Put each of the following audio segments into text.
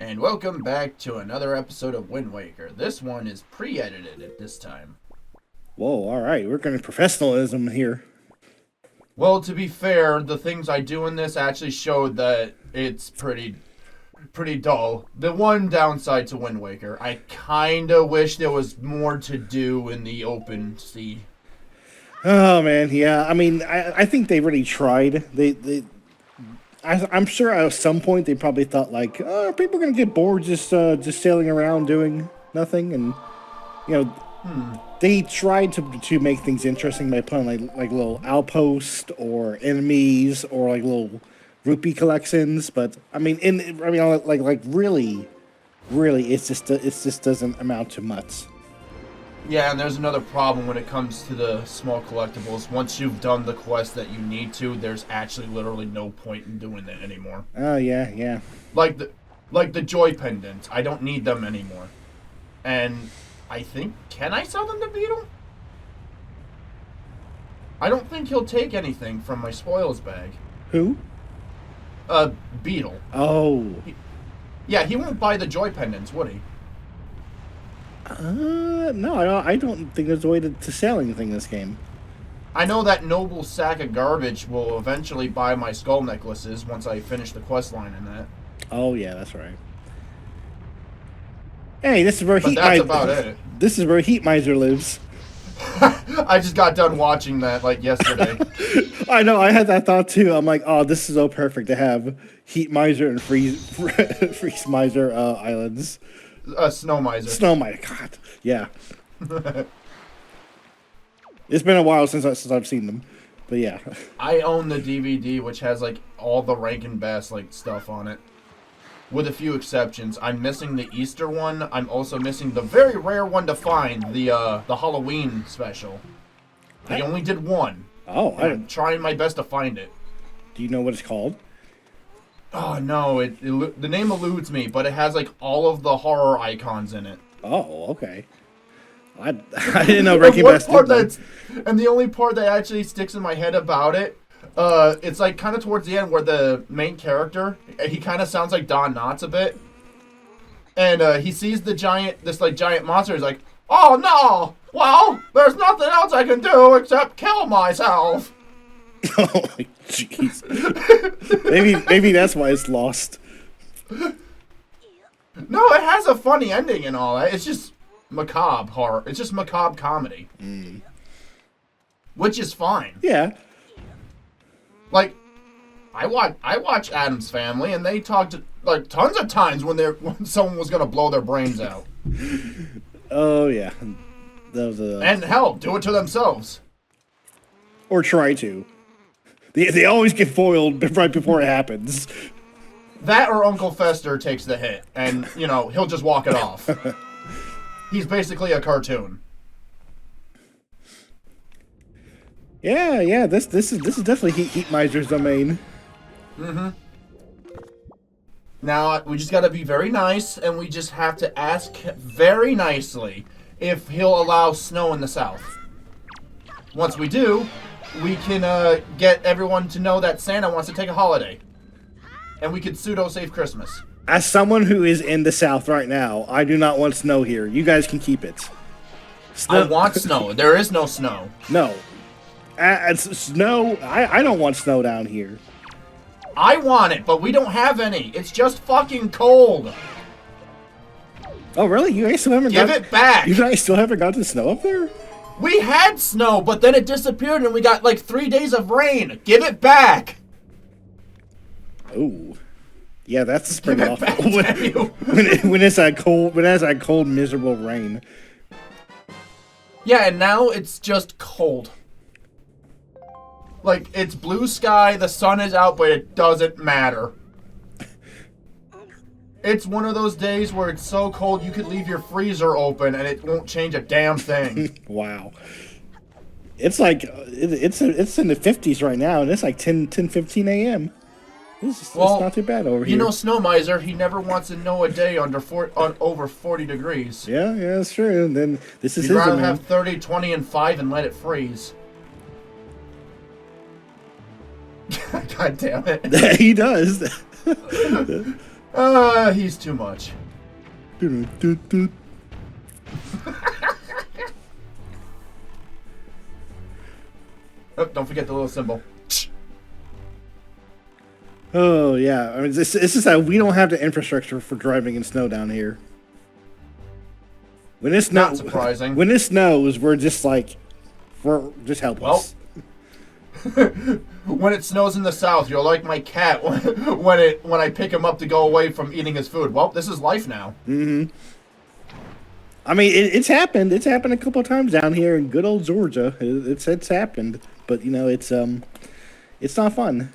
And welcome back to another episode of Wind Waker. This one is pre-edited at this time. Whoa, alright, we're going to professionalism here. Well, to be fair, the things I do in this actually showed that it's pretty dull. The one downside to Wind Waker, I kinda wish there was more to do in the open sea. Oh man, yeah, I mean, I think they really tried. I'm sure at some point they probably thought like, oh, are people going to get bored just sailing around doing nothing? And, you know, they tried to make things interesting by putting like little outposts or enemies or like little rupee collections. But I mean, really, it just doesn't amount to much. Yeah, and there's another problem when it comes to the small collectibles. Once you've done the quest that you need to, there's actually literally no point in doing that anymore. Oh yeah. Like the joy pendants, I don't need them anymore. And I think, can I sell them to Beetle? I don't think he'll take anything from my spoils bag. Who? Beetle. Oh. He won't buy the joy pendants, would he? No, I don't think there's a way to sell anything in this game. I know that noble sack of garbage will eventually buy my skull necklaces once I finish the quest line in that. Oh yeah, that's right. Hey, this is where about it. This is where Heat Miser lives. I just got done watching that like yesterday. I know, I had that thought too. I'm like, oh, this is so perfect to have Heat Miser and Freeze Miser islands. Snow Miser. Snow Miser, God, yeah. It's been a while since I've seen them, but yeah. I own the DVD, which has like all the Rankin Bass like stuff on it, with a few exceptions. I'm missing the Easter one. I'm also missing the very rare one to find, the Halloween special. They only did one. Oh, I'm trying my best to find it. Do you know what it's called? Oh no, the name eludes me, but it has like all of the horror icons in it. Oh, okay. I didn't know Rankin Bass did that. And the only part that actually sticks in my head about it, it's like kind of towards the end where the main character, he kind of sounds like Don Knotts a bit, and he sees this giant monster. He's like, "Oh no! Well, there's nothing else I can do except kill myself." Oh my jeez. maybe that's why it's lost. No, it has a funny ending and all that. It's just macabre horror. It's just macabre comedy. Which is fine. Yeah. Like, I watch Addams Family, and they talked like tons of times when someone was gonna blow their brains out. Oh yeah. And hell, do it to themselves. Or try to. They always get foiled right before it happens. That or Uncle Fester takes the hit, and he'll just walk it off. He's basically a cartoon. Yeah. This is definitely Heat Miser's domain. Now we just gotta be very nice, and we just have to ask very nicely if he'll allow snow in the south. Once we do, we can get everyone to know that Santa wants to take a holiday, and we could pseudo-save Christmas. As someone who is in the South right now, I do not want snow here. You guys can keep it. I want snow. There is no snow. No. Snow, I don't want snow down here. I want it, but we don't have any. It's just fucking cold. Oh, really? You guys still haven't Give it back. You guys still haven't got the snow up there? We had snow, but then it disappeared and we got like 3 days of rain. Give it back. Oh. Yeah, that's pretty awful. Back, when it's that cold, miserable rain. Yeah, and now it's just cold. Like, it's blue sky, the sun is out, but it doesn't matter. It's one of those days where it's so cold you could leave your freezer open and it won't change a damn thing. Wow. It's like, it's in the 50s right now, and it's like 10:15 a.m. It's not too bad over here. You know, Snow Miser, he never wants to know a day over 40 degrees. Yeah, that's true. And then this is You'd rather have 30, 20, and 5 and let it freeze. God damn it. He does. He's too much. Oh, don't forget the little symbol. Oh yeah, I mean this is how we don't have the infrastructure for driving in snow down here. When it Not surprising. When it snows, we're just helpless. When it snows in the south, you're like my cat when I pick him up to go away from eating his food. Well, this is life now. Mm-hmm. I mean, it's happened. It's happened a couple of times down here in good old Georgia. It's happened, but you know, it's not fun.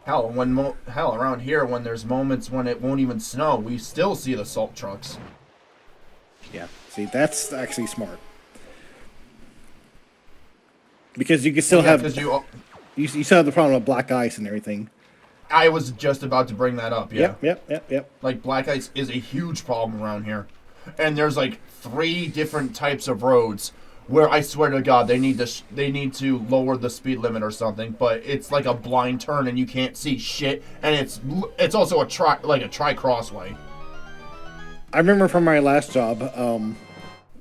Hell, around here when there's moments when it won't even snow, we still see the salt trucks. Yeah, see, that's actually smart. Because you can still have you still have the problem of black ice and everything. I was just about to bring that up. Yeah. Yep. Like black ice is a huge problem around here, and there's like 3 different types of roads where I swear to God they need to lower the speed limit or something. But it's like a blind turn and you can't see shit, and it's also a tri-crossway. I remember from my last job,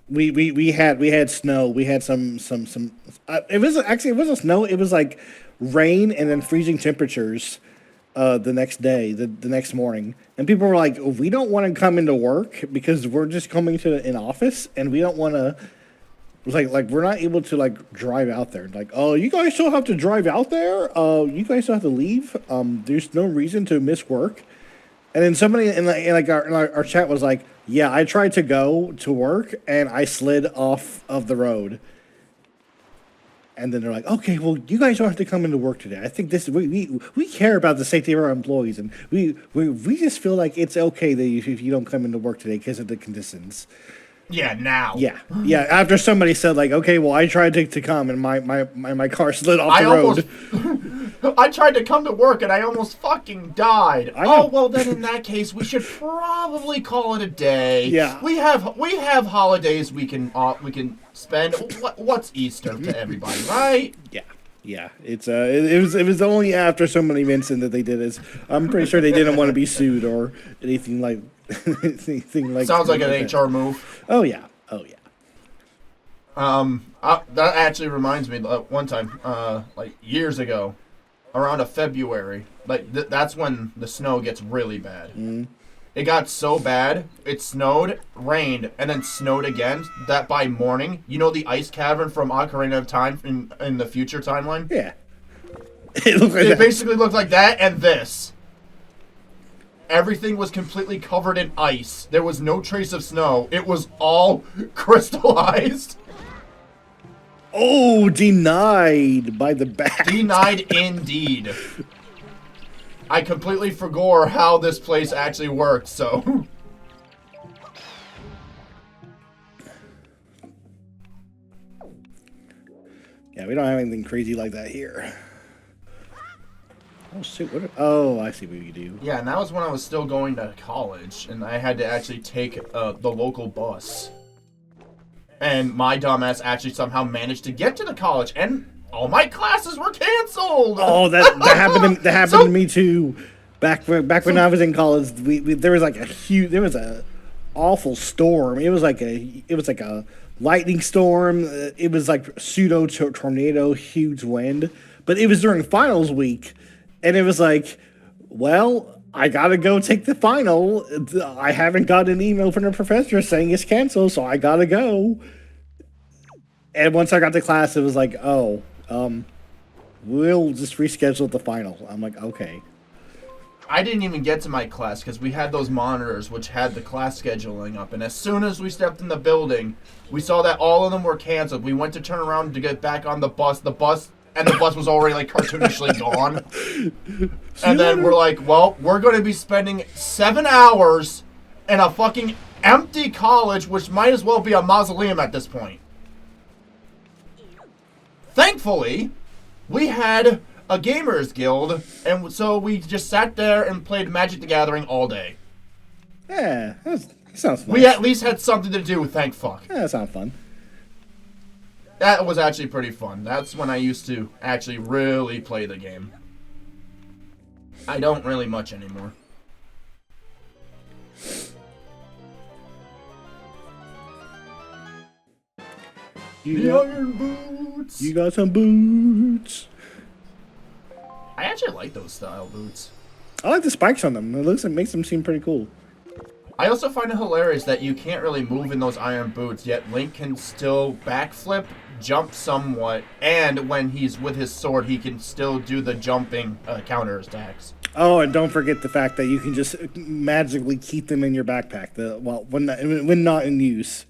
we had snow. We had some. It wasn't snow. It was like rain and then freezing temperatures. The next day, the next morning, and people were like, "We don't want to come into work because we're just coming to an office, and we don't want to." Like we're not able to like drive out there. Like, oh, you guys still have to drive out there. You guys still have to leave. There's no reason to miss work. And then somebody in our chat was like, "Yeah, I tried to go to work and I slid off of the road." And then they're like, "Okay, well, you guys don't have to come into work today. I think we care about the safety of our employees, and we just feel like it's okay that if you don't come into work today because of the conditions." Yeah, now. Yeah. After somebody said like, "Okay, well, I tried to come and my car slid off the road." I tried to come to work and I almost fucking died. Oh well, then in that case, we should probably call it a day. Yeah. We have holidays we can spend. What's Easter to everybody, right? Yeah. It was only after so many mentioned that they did this. I'm pretty sure they didn't want to be sued or anything like Sounds like an HR move. Oh yeah. That actually reminds me. One time, like years ago, around February, like that's when the snow gets really bad. Mm. It got so bad, it snowed, rained, and then snowed again. That by morning, you know the ice cavern from Ocarina of Time in the future timeline. Yeah. It basically looked like that and this. Everything was completely covered in ice. There was no trace of snow. It was all crystallized. Oh, denied by the back. Denied indeed. I completely forgot how this place actually worked, so... Yeah, we don't have anything crazy like that here. Oh, shoot. Oh, I see what you do. Yeah, and that was when I was still going to college, and I had to actually take the local bus. And my dumbass actually somehow managed to get to the college, and all my classes were canceled! Oh, that happened to me too. Back when I was in college, there was like a awful storm. It was like a lightning storm. It was like pseudo tornado, huge wind. But it was during finals week. And it was like, well, I gotta go take the final. I haven't got an email from the professor saying it's canceled, so I gotta go. And once I got to class, it was like, oh, we'll just reschedule the final. I'm like, okay. I didn't even get to my class because we had those monitors which had the class scheduling up. And as soon as we stepped in the building, we saw that all of them were canceled. We went to turn around to get back on the bus. And the bus was already, like, cartoonishly gone. And then we're like, well, we're going to be spending 7 hours in a fucking empty college, which might as well be a mausoleum at this point. Thankfully, we had a gamers guild, and so we just sat there and played Magic the Gathering all day. Yeah, that sounds fun. We at least had something to do, thank fuck. Yeah, that sounds fun. That was actually pretty fun. That's when I used to actually really play the game. I don't really much anymore. The iron boots! You got some boots. I actually like those style boots. I like the spikes on them. It makes them seem pretty cool. I also find it hilarious that you can't really move in those iron boots, yet Link can still backflip, jump somewhat, and when he's with his sword, he can still do the jumping counter attacks. Oh, and don't forget the fact that you can just magically keep them in your backpack. When not in use.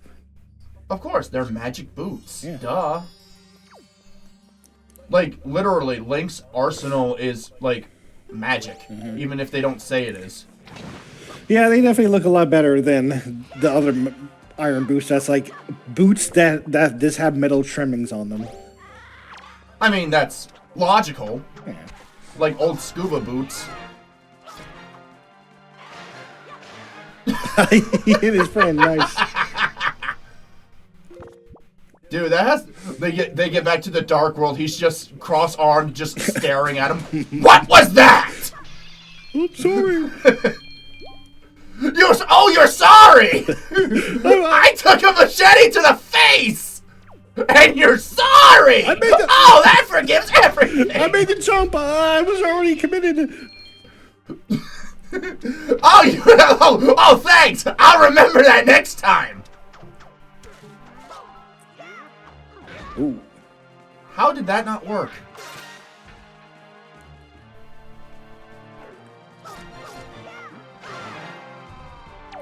Of course, they're magic boots. Yeah. Duh. Like, literally, Link's arsenal is, like, magic, even if they don't say it is. Yeah, they definitely look a lot better than the other iron boots. That's like boots that just have metal trimmings on them. I mean, that's logical. Yeah. Like old scuba boots. He hit his friend, nice. Dude, they get back to the dark world. He's just cross-armed, just staring at him. What was that? Oops, sorry. You're sorry! I took a machete to the face! And you're sorry! That forgives everything! I made the jump. I was already committed. Oh, thanks! I'll remember that next time! Ooh. How did that not work?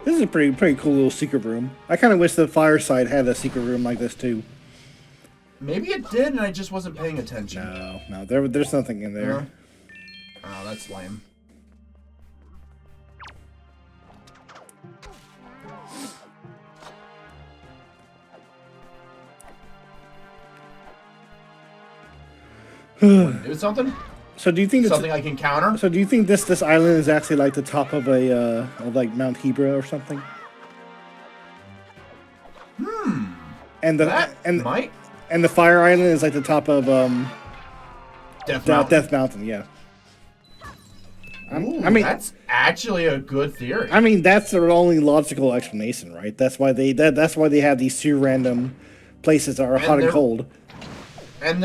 This is a pretty cool little secret room. I kind of wish the fireside had a secret room like this too. Maybe it did, and I just wasn't paying attention. No, there's nothing in there. Oh, that's lame. Do something? So do you think Something I can counter? So do you think this island is actually like the top of of like Mount Hebra or something? And Might. And the Fire Island is like the top of Death Mountain. Death Mountain, yeah. Ooh, I mean, that's actually a good theory. I mean, that's their only logical explanation, right? That's why that's why they have these two random places that are hot and cold. And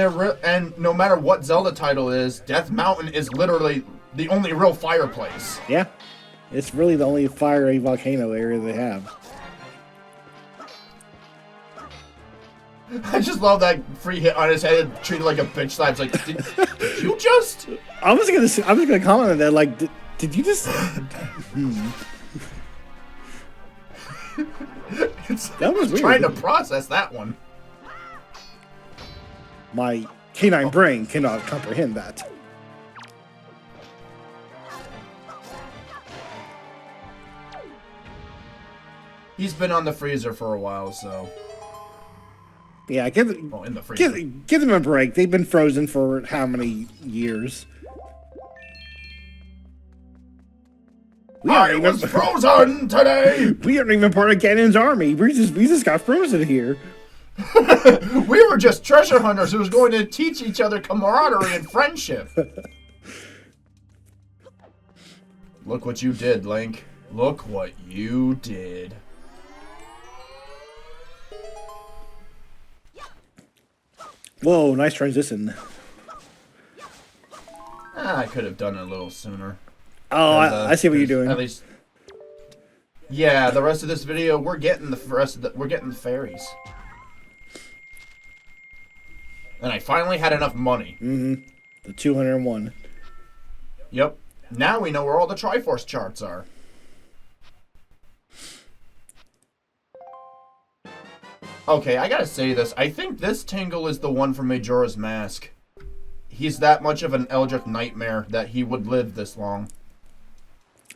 no matter what Zelda title is, Death Mountain is literally the only real fireplace. Yeah, it's really the only fiery volcano area they have. I just love that free hit on his head, treated like a bitch slap. It's like, did you just? I was gonna comment on that. Like, did you just? That was weird. Trying to process that one. My canine brain cannot comprehend that. He's been on the freezer for a while, so. Yeah, in the freezer. Give them a break. They've been frozen for how many years? I was frozen today! We aren't even part of Ganon's army. We just got frozen here. We were just treasure hunters who was going to teach each other camaraderie and friendship. Look what you did, Link. Look what you did. Whoa, nice transition. I could have done it a little sooner. Oh, I see what you're doing. At least, yeah. The rest of this video, we're getting the fairies, and I finally had enough money. The 201. Yep. Now we know where all the Triforce charts are. Okay, I gotta say this. I think this Tingle is the one from Majora's Mask. He's that much of an Eldritch nightmare that he would live this long.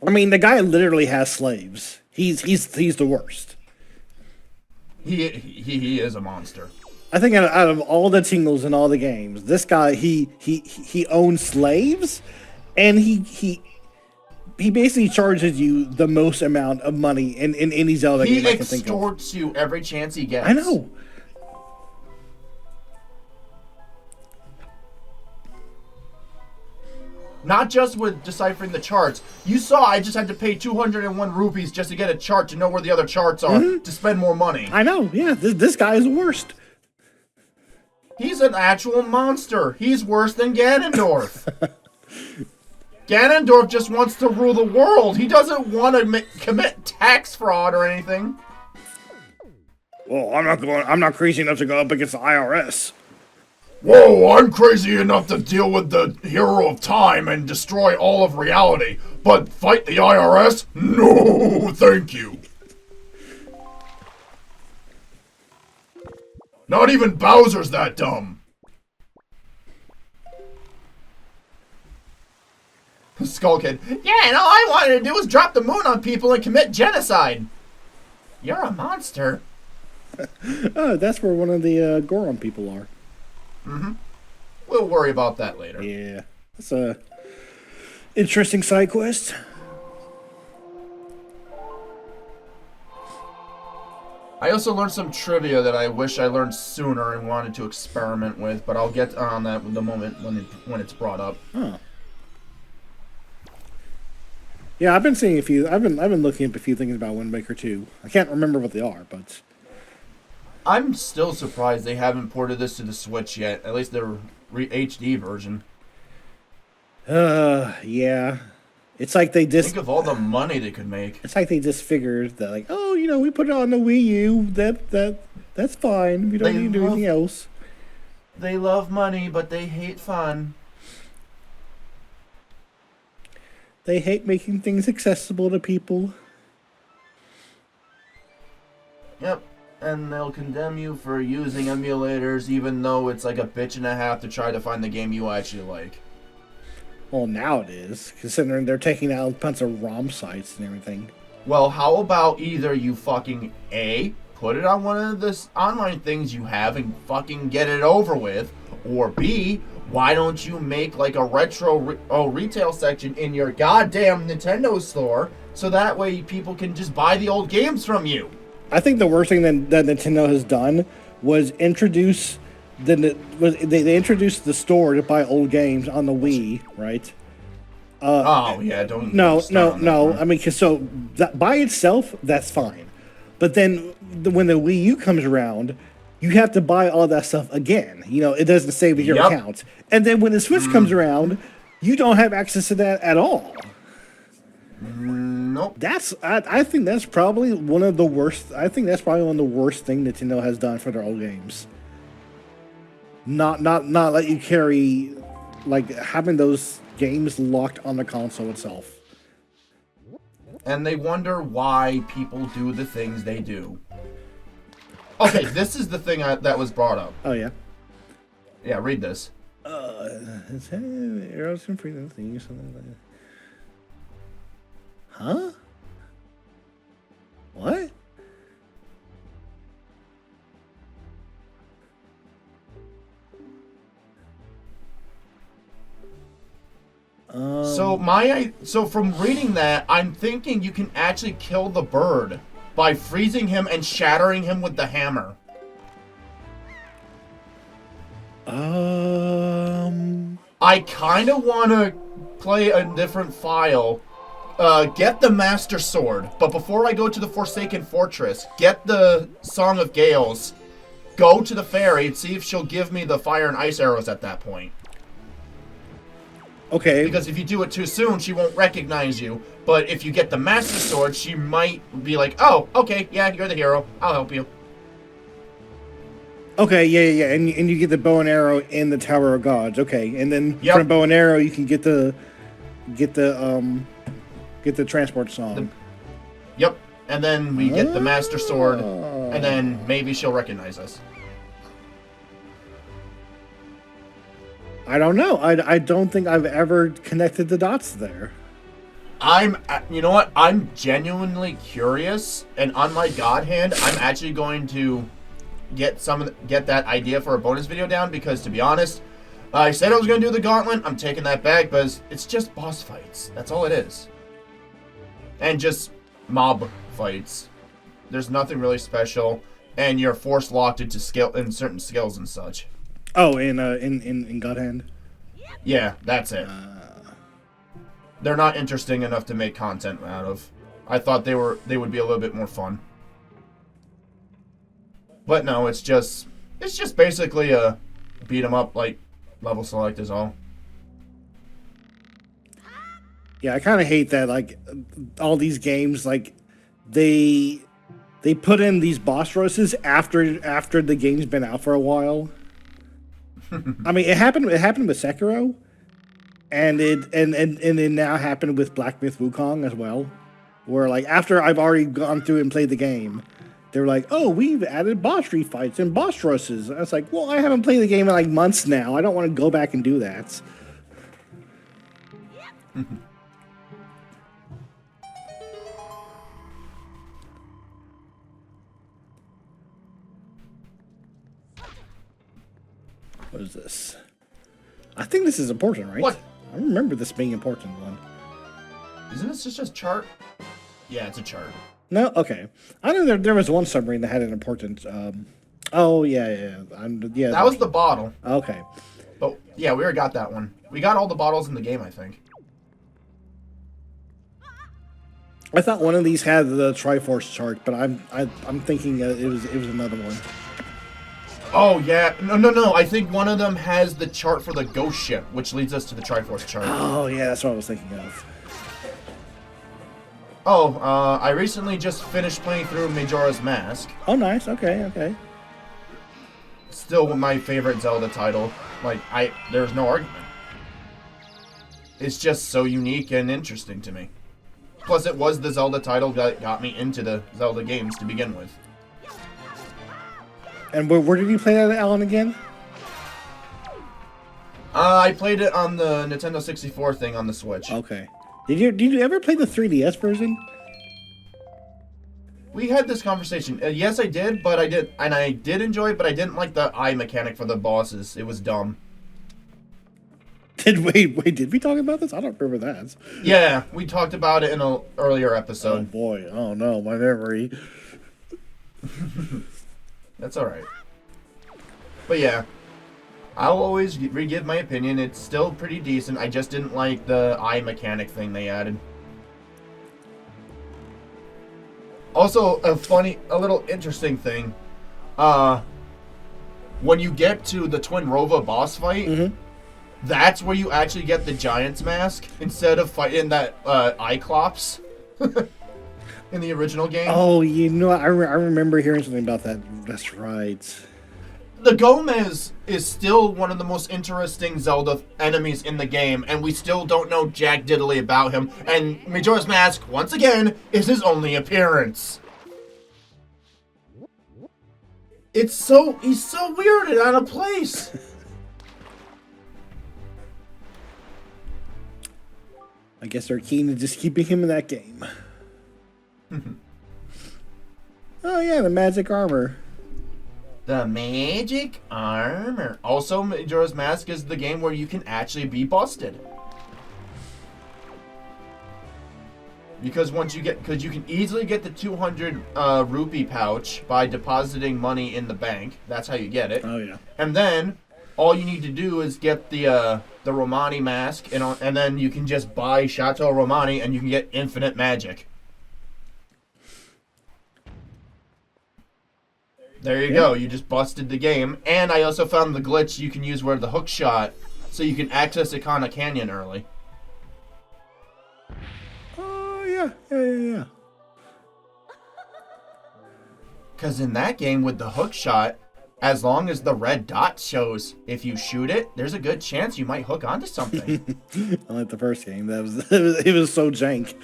I mean, the guy literally has slaves. He's the worst. He is a monster. I think out of all the Tingles in all the games, this guy he owns slaves, and he basically charges you the most amount of money in any Zelda game I can think of. He extorts you every chance he gets. I know. Not just with deciphering the charts. You saw I just had to pay 201 rupees just to get a chart to know where the other charts are to spend more money. I know, yeah, this guy is the worst. He's an actual monster. He's worse than Ganondorf. Ganondorf just wants to rule the world. He doesn't want to commit tax fraud or anything. Well, I'm not crazy enough to go up against the IRS. Whoa, I'm crazy enough to deal with the hero of time and destroy all of reality. But fight the IRS? No, thank you. Not even Bowser's that dumb. Skull Kid. Yeah, and all I wanted to do was drop the moon on people and commit genocide. You're a monster. Oh, that's where one of the Goron people are. Mm-hmm. We'll worry about that later. Yeah. That's a interesting side quest. I also learned some trivia that I wish I learned sooner and wanted to experiment with, but I'll get on that the moment when it's brought up. Huh. Yeah, I've been seeing a few. I've been looking up a few things about Wind Waker 2. I can't remember what they are, but I'm still surprised they haven't ported this to the Switch yet. At least the HD version. Yeah. It's like they just think of all the money they could make. It's like they just figured that, like, oh, you know, we put it on the Wii U. That's fine. We don't need to do anything else. They love money, but they hate fun. They hate making things accessible to people. Yep. And they'll condemn you for using emulators, even though it's like a bitch and a half to try to find the game you actually like. Well, now it is, considering they're taking out a bunch of ROM sites and everything. Well, how about either you fucking A, put it on one of the online things you have and fucking get it over with, or B, why don't you make like a retro retail section in your goddamn Nintendo store, so that way people can just buy the old games from you? I think the worst thing that Nintendo has done was introduce they introduced the store to buy old games on the Wii, right? Oh yeah, don't. No. I mean, so that by itself, that's fine, but then when the Wii U comes around, you have to buy all that stuff again. You know, it doesn't save with your account, and then when the Switch comes around, you don't have access to that at all. Nope. I think that's probably one of the worst. I think that's probably one of the worst thing Nintendo has done for their old games. Not let you carry, like, having those games locked on the console itself. And they wonder why people do the things they do. Okay, this is the thing that was brought up. Oh yeah. Yeah, read this. Arrows can free them things. Huh? What? So from reading that, I'm thinking you can actually kill the bird by freezing him and shattering him with the hammer. I kind of want to play a different file. Get the Master Sword, but before I go to the Forsaken Fortress, get the Song of Gales, go to the fairy and see if she'll give me the fire and ice arrows at that point. Okay. Because if you do it too soon, she won't recognize you. But if you get the Master Sword, she might be like, oh, okay, yeah, you're the hero. I'll help you. Okay, yeah. And you get the bow and arrow in the Tower of Gods. Okay, and then from bow and arrow, you can get the transport song. Yep. And then we get the Master Sword, and then maybe she'll recognize us. I don't know. I don't think I've ever connected the dots there. You know what? I'm genuinely curious, and on my God hand, I'm actually going to get that idea for a bonus video down, because to be honest, I said I was going to do the gauntlet. I'm taking that back because it's just boss fights. That's all it is. And just mob fights. There's nothing really special, and you're force locked into certain skills and such. Oh, in God Hand? Yeah, that's it. they're not interesting enough to make content out of. I thought they would be a little bit more fun. But no, it's just basically a beat 'em up, like level select is all. Yeah, I kind of hate that. Like all these games, like they put in these boss rushes after the game's been out for a while. I mean, it happened with Sekiro, and it now happened with Black Myth Wukong as well, where like after I've already gone through and played the game, they're like, "Oh, we've added boss fights and boss rushes." I was like, "Well, I haven't played the game in like months now. I don't want to go back and do that." What is this? I think this is important, right? What? I remember this being important one. Isn't this just a chart? Yeah, it's a chart. No, okay. I know there was one submarine that had an important. Oh yeah. That was the bottle. Okay. But yeah, we already got that one. We got all the bottles in the game, I think. I thought one of these had the Triforce chart, but I'm thinking it was another one. Oh yeah, no. I think one of them has the chart for the ghost ship, which leads us to the Triforce chart. Oh yeah, that's what I was thinking of. Oh, I recently just finished playing through Majora's Mask. Oh nice, okay. Still my favorite Zelda title. Like, there's no argument. It's just so unique and interesting to me. Plus, it was the Zelda title that got me into the Zelda games to begin with. And where did you play that, Alan, again? I played it on the Nintendo 64 thing on the Switch. Okay. Did you ever play the 3DS version? We had this conversation. Yes, I did, but I did enjoy it, but I didn't like the eye mechanic for the bosses. It was dumb. Did we talk about this? I don't remember that. Yeah, we talked about it in an earlier Oh episode. boy, oh no, my memory. That's alright. But yeah, I'll always re-give my opinion. It's still pretty decent. I just didn't like the eye mechanic thing they added. Also, a little interesting thing. When you get to the Twin Rova boss fight, that's where you actually get the Giant's Mask instead of fighting that Cyclops in the original game. Oh, you know, I remember hearing something about that. That's right. The Gomez is still one of the most interesting Zelda enemies in the game, and we still don't know jack diddly about him. And Majora's Mask, once again, is his only appearance. He's so weird and out of place. I guess they're keen to just keeping him in that game. Oh yeah, the magic armor. The magic armor. Also, Majora's Mask is the game where you can actually be busted. Because you can easily get the 200 rupee pouch by depositing money in the bank. That's how you get it. Oh yeah. And then all you need to do is get the Romani mask, and then you can just buy Chateau Romani, and you can get infinite magic. There you go. You just busted the game. And I also found the glitch you can use where the hook shot, so you can access Ikana Canyon early. Oh yeah. Because in that game with the hook shot, as long as the red dot shows, if you shoot it, there's a good chance you might hook onto something. Unlike the first game, it was so jank.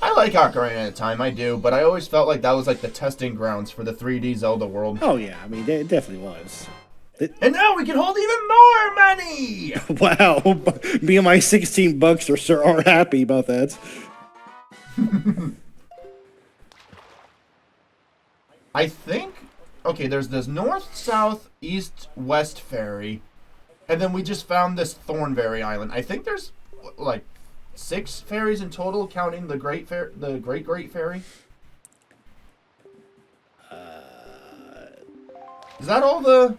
I like Ocarina of Time, I do, but I always felt like that was like the testing grounds for the 3D Zelda world. Oh yeah, I mean it definitely was. And now we can hold even more money! Wow, me and my $16 are happy about that. I think, okay, there's this north, south, east, west ferry, and then we just found this Thornberry Island. I think there's like 6 ferries in total, counting the Great Ferry. Is that all the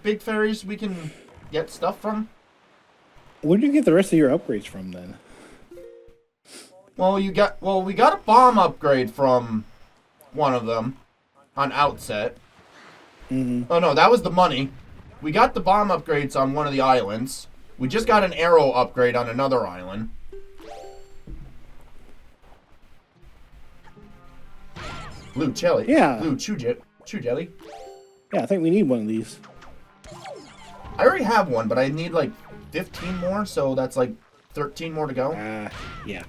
big ferries we can get stuff from? Where do you get the rest of your upgrades from then? Well, we got a bomb upgrade from one of them on Outset. Oh no, that was the money. We got the bomb upgrades on one of the islands. We just got an arrow upgrade on another island. Blue jelly. Yeah. Blue chew jelly. Yeah, I think we need one of these. I already have one, but I need like 15 more, so that's like 13 more to go. Yeah.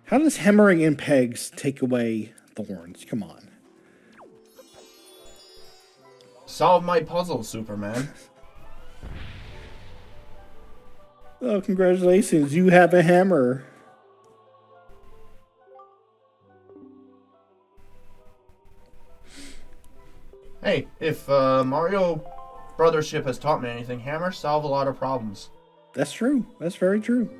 How does hammering in pegs take away thorns? Come on. Solve my puzzle, Superman. Oh, congratulations. You have a hammer. Hey, if Mario Brothership has taught me anything, hammers solve a lot of problems. That's true. That's very true.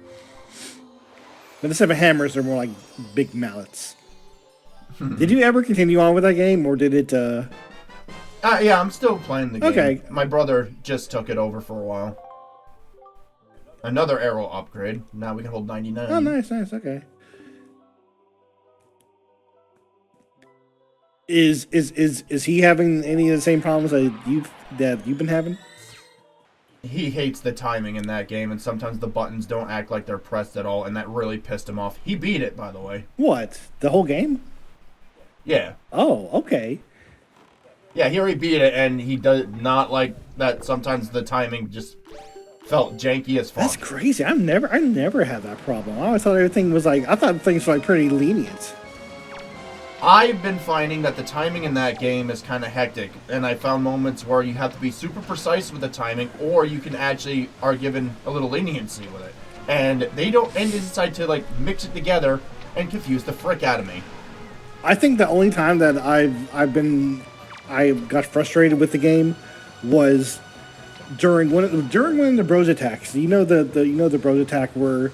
But instead of hammers, they're more like big mallets. Did you ever continue on with that game, or did it... Yeah, I'm still playing the game. Okay. My brother just took it over for a while. Another arrow upgrade. Now we can hold 99. Oh, nice, okay. Is he having any of the same problems that you've been having? He hates the timing in that game, and sometimes the buttons don't act like they're pressed at all, and that really pissed him off. He beat it, by the way. What? The whole game? Yeah. Oh, okay. Yeah, he already beat it, and he does not like that sometimes the timing just felt janky as fuck. That's crazy. I never had that problem. I always thought everything was like, I thought things were like pretty lenient. I've been finding that the timing in that game is kind of hectic, and I found moments where you have to be super precise with the timing, or you can actually are given a little leniency with it. And they decide to like mix it together and confuse the frick out of me. I think the only time that I got frustrated with the game was during one of the bros attacks. You know the bros attack where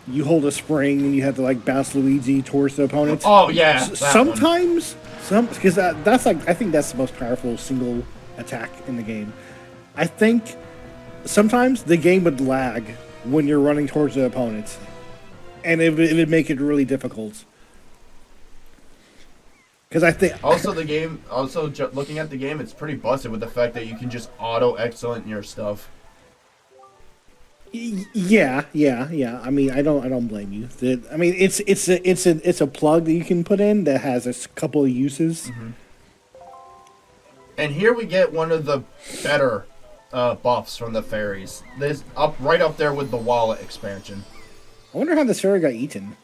you hold a spring and you have to like bounce Luigi towards the opponent. Oh yeah. Sometimes, because that's like, I think that's the most powerful single attack in the game. I think sometimes the game would lag when you're running towards the opponent, and it would make it really difficult. Because I think looking at the game, it's pretty busted with the fact that you can just auto excellent your stuff. Yeah. I mean, I don't blame you. I mean, it's a plug that you can put in that has a couple of uses. Mm-hmm. And here we get one of the better buffs from the fairies. This right up there with the wallet expansion. I wonder how this fairy got eaten.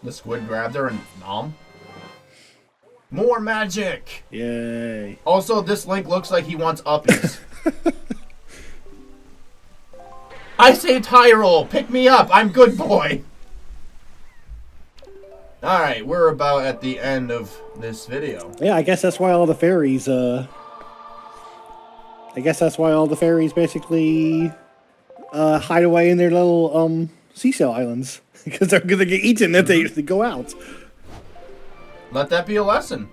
The squid grabbed her and nom. More magic! Yay. Also, this Link looks like he wants uppies. I saved Hyrule! Pick me up! I'm good boy! Alright, we're about at the end of this video. Yeah, I guess that's why all the fairies, basically hide away in their little seashell islands. Because they're going to get eaten if they go out. Let that be a lesson.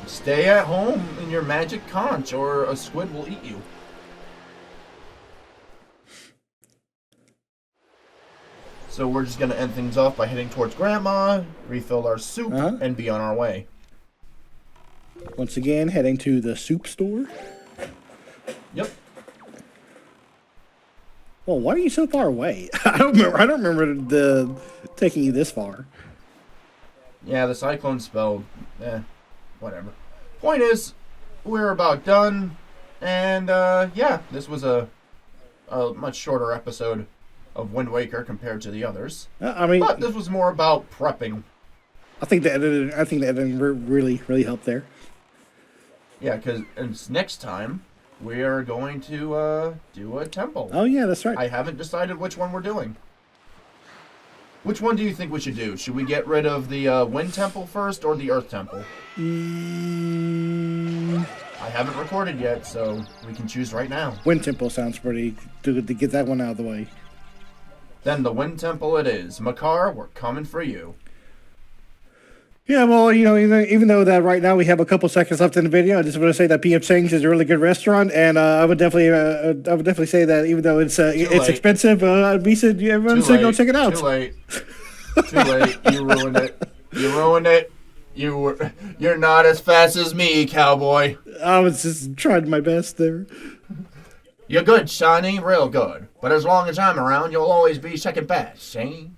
Stay at home in your magic conch or a squid will eat you. So we're just going to end things off by heading towards Grandma, refill our soup, and be on our way. Once again, heading to the soup store. Yep. Well, why are you so far away? I don't remember taking you this far. Yeah, the cyclone spell, whatever. Point is, we're about done, and yeah, this was a much shorter episode of Wind Waker compared to the others. But this was more about prepping. I think the editing really helped there. Yeah, because next time we are going to do a temple. Oh yeah, that's right. I haven't decided which one we're doing. Which one do you think we should do? Should we get rid of the Wind Temple first or the Earth Temple? I haven't recorded yet, so we can choose right now. Wind Temple sounds pretty good to get that one out of the way. Then the Wind Temple it is. Makar, we're coming for you. Yeah, well, even though that right now we have a couple seconds left in the video, I just want to say that PM Sing's is a really good restaurant, and I would definitely say that even though it's late. expensive, everyone should go check it out. Too late. Too late. You ruined it. You ruined it. You're not as fast as me, cowboy. I was just trying my best there. You're good, Sonny, real good. But as long as I'm around, you'll always be second best, see?